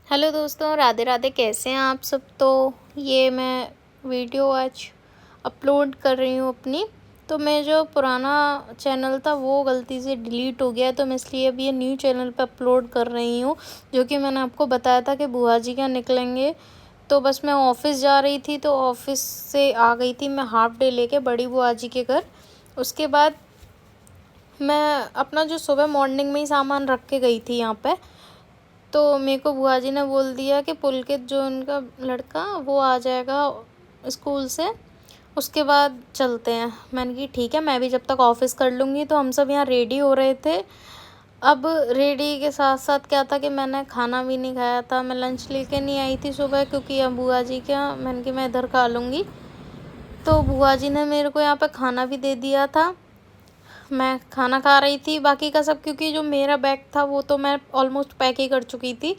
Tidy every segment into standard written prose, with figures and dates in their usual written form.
Hello दोस्तों, राधे राधे। कैसे हैं आप सब। तो ये मैं वीडियो आज अपलोड कर रही हूँ अपनी। तो मैं जो पुराना चैनल था वो गलती से डिलीट हो गया, तो मैं इसलिए अब ये न्यू चैनल पे अपलोड कर रही हूँ। जो कि मैंने आपको बताया था कि बुआ जी क्या निकलेंगे। तो बस मैं ऑफ़िस जा रही थी, तो ऑफ़िस से आ गई थी मैं हाफ़ डे लेके बड़ी बुआ जी के घर। उसके बाद मैं अपना जो सुबह मॉर्निंग में ही सामान रख के गई थी यहाँ पे, तो मेरे को बुआ जी ने बोल दिया कि पुलकित जो उनका लड़का वो आ जाएगा स्कूल से, उसके बाद चलते हैं। मैंने कहा ठीक है, मैं भी जब तक ऑफ़िस कर लूँगी। तो हम सब यहाँ रेडी हो रहे थे। अब रेडी के साथ साथ क्या था कि मैंने खाना भी नहीं खाया था। मैं लंच लेके नहीं आई थी सुबह, क्योंकि अब बुआ जी क्या, मैंने कहा मैं इधर खा लूँगी। तो बुआ जी ने मेरे को यहाँ पे खाना भी दे दिया था। मैं खाना खा रही थी, बाकी का सब, क्योंकि जो मेरा बैग था वो तो मैं ऑलमोस्ट पैक ही कर चुकी थी।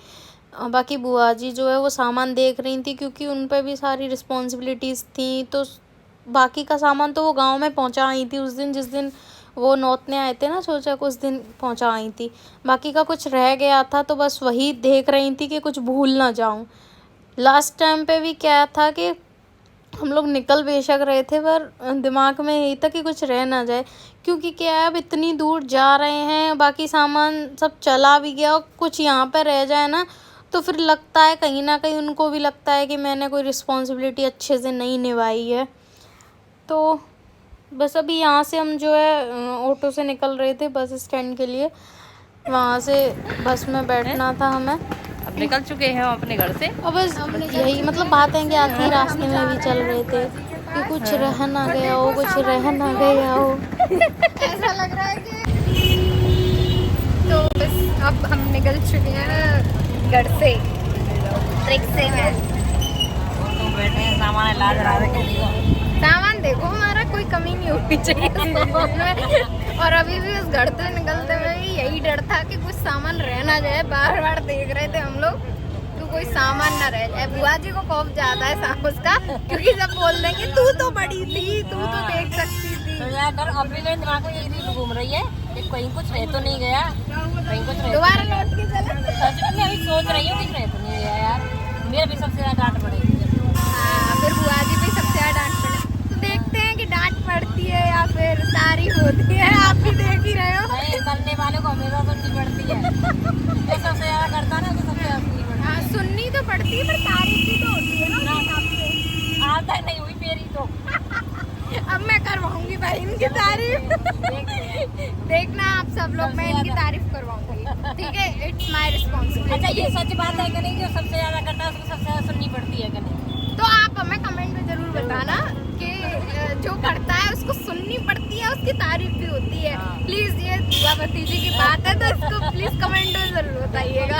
बाकी बुआ जी जो है वो सामान देख रही थी, क्योंकि उन पे भी सारी रिस्पॉन्सिबिलिटीज़ थी। तो बाकी का सामान तो वो गांव में पहुंचा आई थी उस दिन, जिस दिन वो नौतने आए थे ना, सोचा कुछ दिन पहुंचा आई थी। बाकी का कुछ रह गया था, तो बस वही देख रही थी कि कुछ भूल ना जाऊं। लास्ट टाइम पे भी क्या था कि हम लोग निकल बेशक रहे थे, पर दिमाग में यही था कि कुछ रह ना जाए, क्योंकि क्या है, अब इतनी दूर जा रहे हैं, बाकी सामान सब चला भी गया और कुछ यहाँ पे रह जाए ना, तो फिर लगता है कहीं ना कहीं उनको भी लगता है कि मैंने कोई रिस्पॉन्सिबिलिटी अच्छे से नहीं निभाई है। तो बस अभी यहाँ से हम जो है ऑटो से निकल रहे थे बस स्टैंड के लिए। वहाँ से बस में बैठना था हमें। अब निकल चुके हैं हम अपने घर से। और बस यही मतलब बात है कि आखिरी रास्ते में भी चल रहे थे कि कुछ रह ना गया हो, कुछ रह ना गया हो। ऐसा लग रहा है कि तो बस अब हम निकल चुके हैं घर से। ट्रिक से मैं तो बैठे हैं, सामान लाद रहा है। सामान देखो, हमारा कोई कमी नहीं होनी चाहिए सामान में। और अभी भी उस घर से निकलते हुए यही डर था कि कुछ सामान रह ना जाए। बार बार देख रहे थे हम लोग तो कोई सामान ना रह जाए। बुआ जी को खौफ ज्यादा है साहब उसका, क्योंकि सब बोल देंगे तू तो बड़ी थी, तू तो देख सकती थी। अभी मेरे दिमाग में यही रील घूम रही है कि कहीं कुछ रह तो नहीं गया, कहीं कुछ रह दोबारा लौट के चले। सच में मैं अभी सोच रही हूँ कि रह तो नहीं गया यार। मेरा भी सबसे ज्यादा डांट पड़ेगी। हाँ, फिर बुआ जी भी सबसे ज्यादा डांट पड़े। तो देखते हैं कि डांट पड़ती है या फिर तारीफ होती है। आप भी देख ही रहे हो। करने वाले को हमेशा सुननी पड़ती है। जो सबसे ज्यादा करता ना, तो सबसे ज्यादा सुननी पड़ती है। हाँ, सुननी तो पड़ती है, पर तारीफ भी तो होती है ना उस हिसाब से। आज तक नहीं हुई मेरी तो। अब मैं करवाऊंगी भाई इनकी तारीफ। देखना आप सब लोग, मैं इनकी तारीफ करवाऊंगी। ठीक है, इट्स माय रिस्पॉन्सिबिलिटी। अच्छा, ये सच बात है कि नहीं, जो सबसे ज्यादा करता है उसको सबसे ज्यादा सुननी पड़ती है कि नहीं? तो आप हमें कमेंट में जरूर बताना कि जो करता है उसको सुननी पड़ती है, उसकी तारीफ भी होती है। प्लीज, ये बुआ भतीजी की बात है, तो इसको प्लीज कमेंट में जरूर बताइएगा।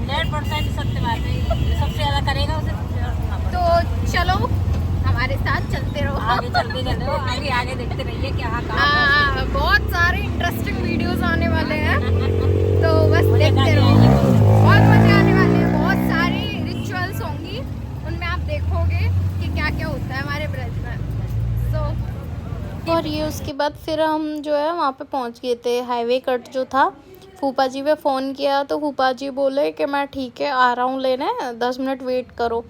100% सत्य बात है। जो सबसे ज्यादा करेगा उसे सबसे ज्यादा सुनना पड़ेगा। तो चलो हमारे साथ चलते रहो, आगे चलते चलो, आगे आगे देखते रहिए क्या कहाँ बहुत सारे इंटरेस्टिंग वीडियोस आने वाले हैं। तो बस देखते रहो, बहुत मजे आने वाले हैं। बहुत सारी रिचुअल्स होंगी, उनमें आप देखोगे कि क्या क्या होता है हमारे ब्रज में। और ये उसके बाद फिर हम जो है वहाँ पे पहुँच गए थे। हाईवे कट जो था, फूफा जी पे फ़ोन किया तो फूफा जी बोले कि मैं ठीक है आ रहा हूँ लेने, 10 मिनट वेट करो।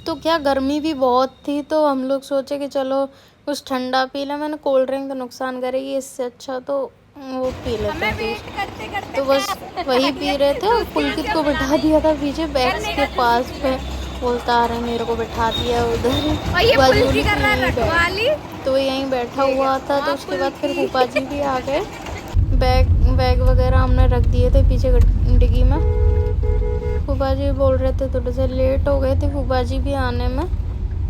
तो क्या गर्मी भी बहुत थी, तो हम लोग सोचे कि चलो कुछ ठंडा पी लें। मैंने कोल्ड ड्रिंक तो नुकसान करेगी, इससे अच्छा तो वो पी लेते हैं कुछ। करते करते तो बस वही पी रहे थे और पुलकित को बिठा दिया था पीछे बैग्स के पास पे। बोलता आ रहे मेरे को बिठा दिया उधर। और ये बाजू पुलकी कर रहा है में रखवाली। तो यहीं बैठा हुआ था। तो उसके बाद फिर फूफा जी भी आ गए। बैग वगैरह हमने रख दिए थे पीछे डिग्गी में। फूफा जी बोल रहे थे थोड़े से लेट हो गए थे फूफा जी भी आने में,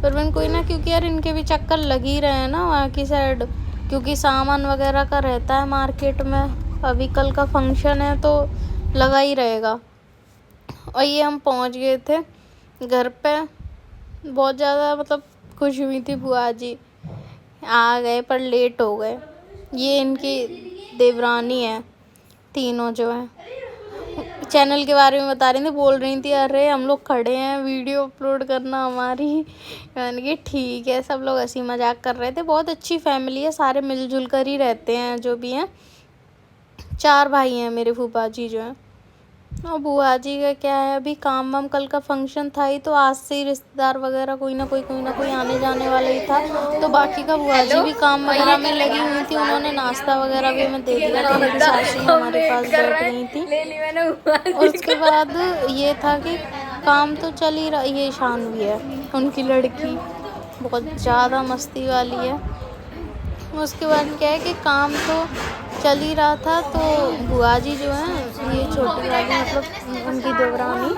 पर मैंने कोई ना, क्योंकि यार इनके भी चक्कर लग ही रहे हैं ना वहाँ की साइड, क्योंकि सामान वगैरह का रहता है मार्केट में। अभी कल का फंक्शन है तो लगा ही रहेगा। और ये हम पहुँच गए थे घर पे। बहुत ज़्यादा मतलब खुश हुई थी बुआ जी, आ गए पर लेट हो गए। ये इनकी देवरानी है, तीनों जो है। चैनल के बारे में बता रही थी, बोल रही थी अरे हम लोग खड़े हैं वीडियो अपलोड करना हमारी। मैंने कहा ठीक है। सब लोग हंसी मजाक कर रहे थे। बहुत अच्छी फैमिली है, सारे मिलजुल कर ही रहते हैं जो भी हैं। 4 भाई हैं मेरे फूफा जी जो हैं। और बुआ जी का क्या है, अभी काम वाम, कल का फंक्शन था ही, तो आज से ही रिश्तेदार वगैरह कोई ना कोई आने जाने वाला ही था। तो बाकी का बुआ जी भी काम वगैरह में लगी हुई थी, उन्होंने नाश्ता वगैरह भी हमें दे दिया था। उनकी सासू हमारे पास बैठ गई थी। और उसके बाद ये था कि काम तो चल ही रहा। ये शानवी है, उनकी लड़की, बहुत ज़्यादा मस्ती वाली है। उसके बाद क्या है कि काम तो चल ही रहा था, तो बुआ जी जो है, ये छोटी वाली मतलब उनकी देवरानी,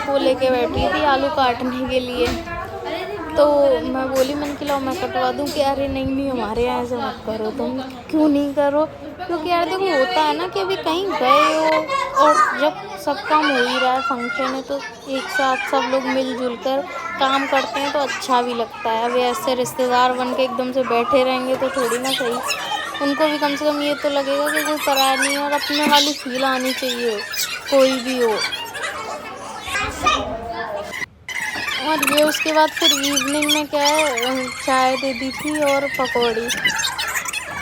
वो लेके बैठी थी आलू काटने के लिए। तो मैं बोली, मैंने कि लो मैं कटवा दूँ। कि अरे नहीं नहीं, हमारे यहाँ ऐसे मत करो, तुम क्यों नहीं करो? क्योंकि यार देखो, होता है ना कि अभी कहीं गए हो और जब सब काम हो ही रहा है, फंक्शन है, तो एक साथ सब लोग मिलजुल कर काम करते हैं तो अच्छा भी लगता है। अब ऐसे रिश्तेदार बन के एकदम से बैठे रहेंगे तो थोड़ी ना सही। उनको भी कम से कम ये तो लगेगा कि कोई पराया नहीं है, और अपने वाली फील आनी चाहिए कोई भी हो। और ये उसके बाद फिर इवनिंग में क्या है, चाय दे दी थी और पकौड़ी।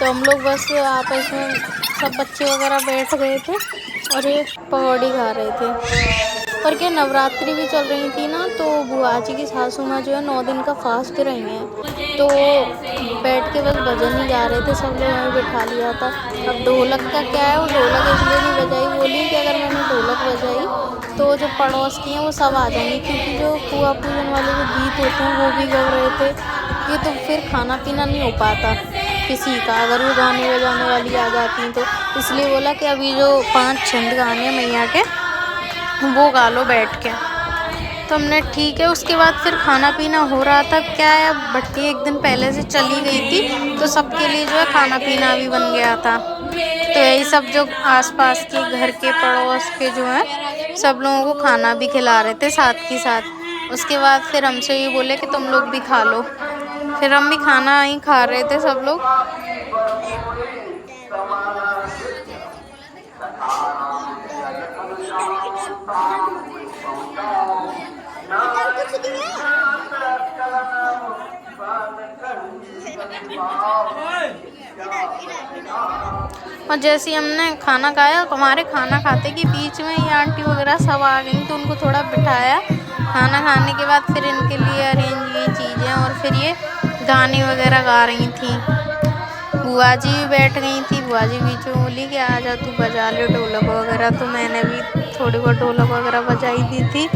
तो हम लोग बस आपस में सब बच्चे वगैरह बैठ गए थे और ये पकौड़ी खा रहे थे। और क्या, नवरात्रि भी चल रही थी ना, तो बुआ जी की सासू माँ जो है 9 दिन का फास्ट रही हैं। तो बैठ के बस भजन ही गा रहे थे, सब लोग हमें बिठा लिया था। अब ढोलक का क्या है, वो ढोलक इसलिए नहीं बजाई, बोली कि अगर मैंने ढोलक बजाई तो जो पड़ोस की हैं वो सब आ जाएंगी, क्योंकि जो पुआ पूजन वाले जो गीत होते हैं वो भी गा रहे थे। ये तो फिर खाना पीना नहीं हो पाता किसी का, अगर वो गाने बजाने वाली आ जाती हैं तो। इसलिए बोला कि अभी जो 5 छंद गाने हैं मैया के, वो गा लो बैठ के। तो हमने ठीक है। उसके बाद फिर खाना पीना हो रहा था। क्या है, अब भट्टी एक दिन पहले से चली गई थी, तो सबके लिए जो है खाना पीना भी बन गया था। तो यही सब जो आसपास के घर के पड़ोस के जो है, सब लोगों को खाना भी खिला रहे थे साथ के साथ। उसके बाद फिर हमसे ये बोले कि तुम लोग भी खा लो। फिर हम भी खाना ही खा रहे थे सब लोग। और जैसे हमने खाना खाया, हमारे खाना खाते के बीच में ये आंटी वगैरह सब आ गई, तो उनको थोड़ा बिठाया। खाना खाने के बाद फिर इनके लिए अरेंज ये चीज़ें, और फिर ये गाने वगैरह गा रही थी। बुआ जी भी बैठ गई थी। बुआ जी बीच में बोली कि आ जा तू बजा ले ढोलक वगैरह, तो मैंने भी थोड़ी बहुत ढोलक वगैरह बजाई दी थी।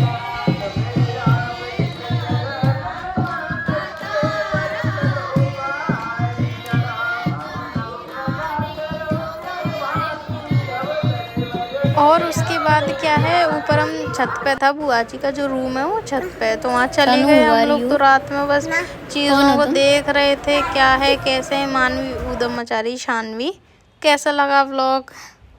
और उसके बाद क्या है, ऊपर हम छत पे था, बुआ जी का जो रूम है वो छत पे, तो वहाँ चले गए हम लोग। तो रात में बस चीज़ों को देख रहे थे क्या है कैसे है। मानवी ऊधम मचा रही, शानवी। कैसा लगा व्लॉग?